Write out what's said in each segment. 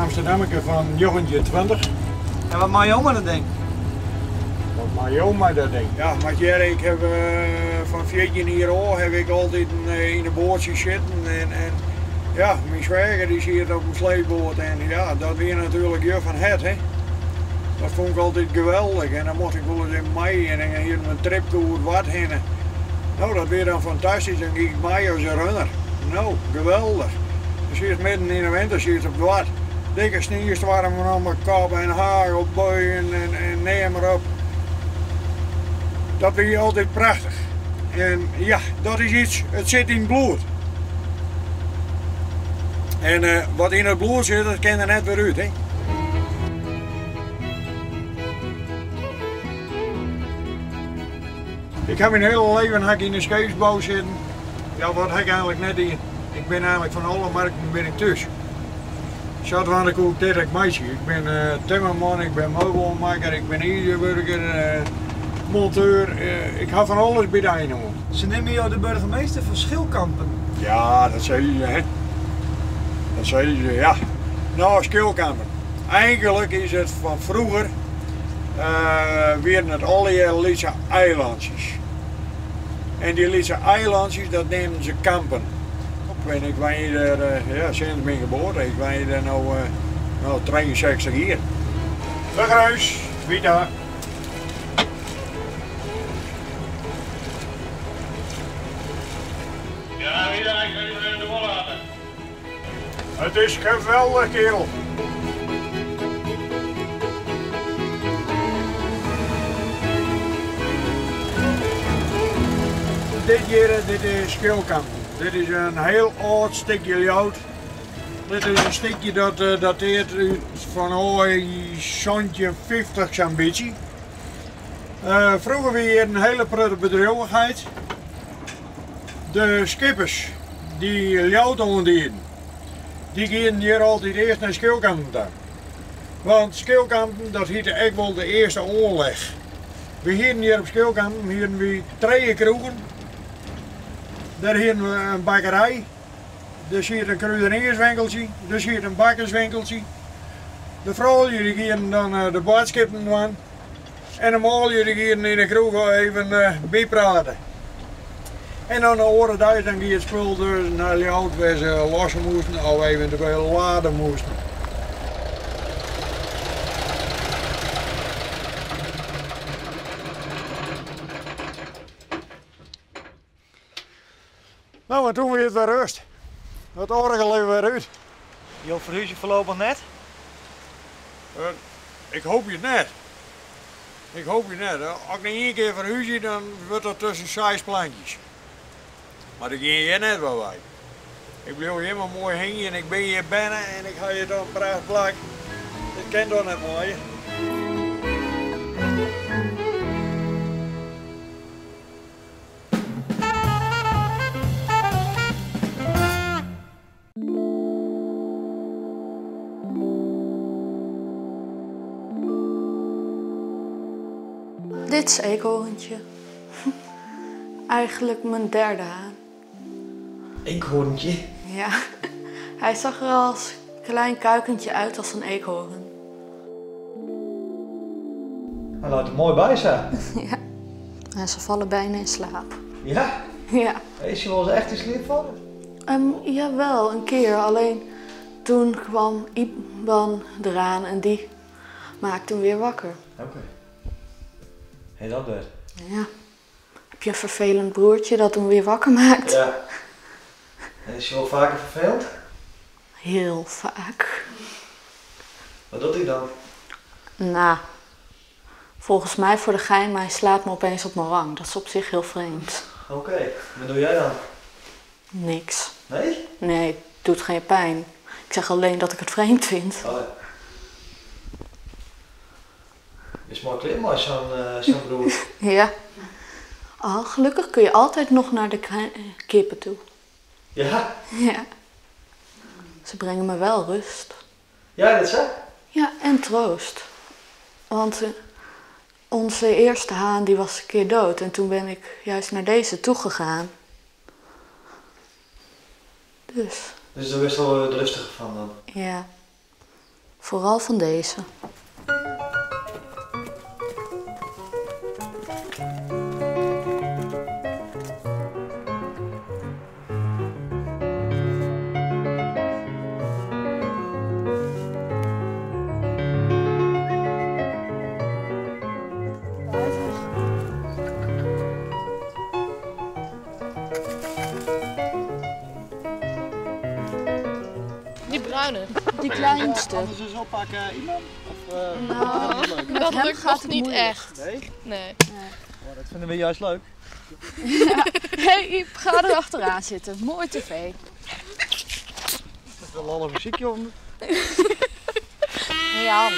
Amsterdammeke van 29. En wat maak je oma dat ding? Wat maakt je oma dat ding? Ja, maar Jerry, ik heb van 14 jaar oud heb ik altijd in de bootje zitten. En ja, mijn zwager die zit op een sleepboot. En ja, dat weer natuurlijk je van het, hè. Dat vond ik altijd geweldig. En dan mocht ik wel eens in mei en dan hier een trip door het wat heen. Nou, dat weer dan fantastisch. Dan ging ik mee als een runner. Nou, geweldig. Dus hier midden in de winter zit op het wat. Dikke sneeuwstormen aan mijn kop en hagel, buien en neem maar op. Dat vind je altijd prachtig. En ja, dat is iets, het zit in het bloed. En wat in het bloed zit, dat ken je net weer uit, hè. Ik heb mijn hele leven in de scheepsbouw zitten. Ja, wat heb ik eigenlijk net in? Ik ben eigenlijk van alle markten tussen. Zo van ik ook direct meisje. Ik ben timmerman, ik ben meubelmaker, ik ben ijzerburger, monteur. Ik ga van alles bij de ene. Ze nemen jou de burgemeester van Schilkampen. Ja, dat zei je, hè. Dat zei je, ja. Nou, Schilkampen. Eigenlijk is het van vroeger weer het alle Lietse eilandjes. En die Lietse eilandjes, dat nemen ze kampen. Ik woon er ja, sinds mijn geboorte. Ik woon er nou 63 jaar. Terughuis, Vita. Ja, Vita, ik ga je de wol laten. Het is geweldig, kerel. Dit is Schilkampen. Dit is een heel oud stukje jout. Dit is een stukje dat dateert uit van zo'n 50 zo'n beetje. Vroeger weer een hele prutte bedrijvigheid. De skippers die jout onderdeden, die gingen hier altijd eerst naar Schilkampen toe. Want Schilkampen, dat heette echt wel de eerste oorleg. We hielden hier op Schilkampen hielden we 2 kroegen. Daar hielden we een bakkerij. Er zit een kruidenierswinkeltje. Er zit een bakkerswinkeltje. De vrouwen die gingen dan de boodschappen doen. En de mannen die gingen in de kroeg even bijpraten. En dan de andere dag dan ging het spul dus naar de auto waar ze lossen moesten of eventueel laden moesten. Nou, en toen weer het weer rust. Het orgel even weer uit. Jo, verhuis je voorlopig net? Ik hoop je net. Ik hoop je net. Als ik niet 1 keer verhuis, dan wordt dat tussen 6 plantjes. Maar dat ging je net wel bij. Ik blijf helemaal mooi heen en ik ben hier binnen en ik ga je dan een prachtig plak. Dat kent dan net mooi. Dit is eekhoorntje. Eigenlijk mijn 3e haan. Eekhoorntje? Ja, hij zag er als klein kuikentje uit als een eekhoorn. Hij laat er mooi bij zijn. Ja, en ze vallen bijna in slaap. Ja? Ja. Is je wel eens echt in slaap vallen? Jawel, een keer. Alleen toen kwam Iban eraan en die maakte hem weer wakker. Oké. Hé, dat dus. Ja. Heb je een vervelend broertje dat hem weer wakker maakt? Ja. En is je wel vaker verveeld? Heel vaak. Wat doet hij dan? Nou, volgens mij voor de gein, maar hij slaapt me opeens op mijn wang. Dat is op zich heel vreemd. Oké. Wat doe jij dan? Niks. Nee? Nee, het doet geen pijn. Ik zeg alleen dat ik het vreemd vind. Oh ja. Is mooi klim als zo'n broer. Ja. Oh, gelukkig kun je altijd nog naar de kippen toe. Ja? Ja. Ze brengen me wel rust. Ja, dat zei? Ja, en troost. Want onze eerste haan die was een keer dood en toen ben ik juist naar deze toegegaan. Dus daar wist je wel rustiger van dan? ja. Vooral van deze. Die bruine. Die kleinste. Anders eens oppakken iemand? Of Met Dat hem lukt gaat nog het niet moeilijk. echt. Nee? Nee. Oh, dat vinden we juist leuk. Hey, ga er achteraan zitten. Mooi tv. Met een lalle muziekje onder. In je hand.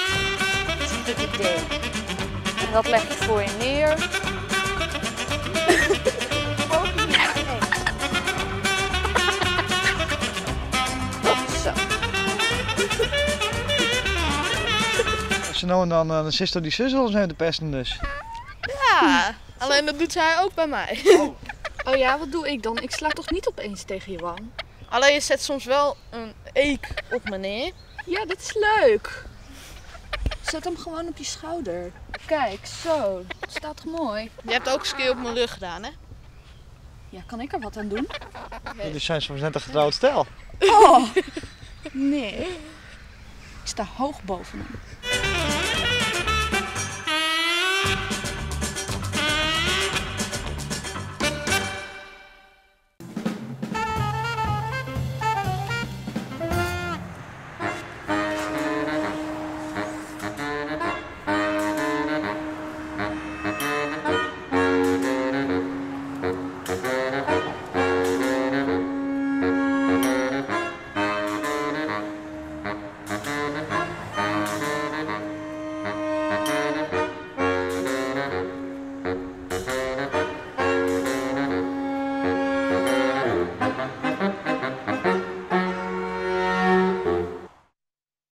Dat is het idee. En dat leg ik voor je neer. Zo. Als je nou en dan zit er die zuzel zijn de pesten dus. Ja, alleen dat doet zij ook bij mij. Oh ja, wat doe ik dan? Ik sla toch niet opeens tegen je wang? Alleen je zet soms wel een eek op me neer. Ja, dat is leuk. Zet hem gewoon op je schouder. Kijk, zo. Dat staat toch mooi? Je hebt ook eens een keer op mijn rug gedaan, hè? Ja, kan ik er wat aan doen? Jullie zijn soms net een getrouwd stel. Oh! Nee. Ik sta hoog boven hem.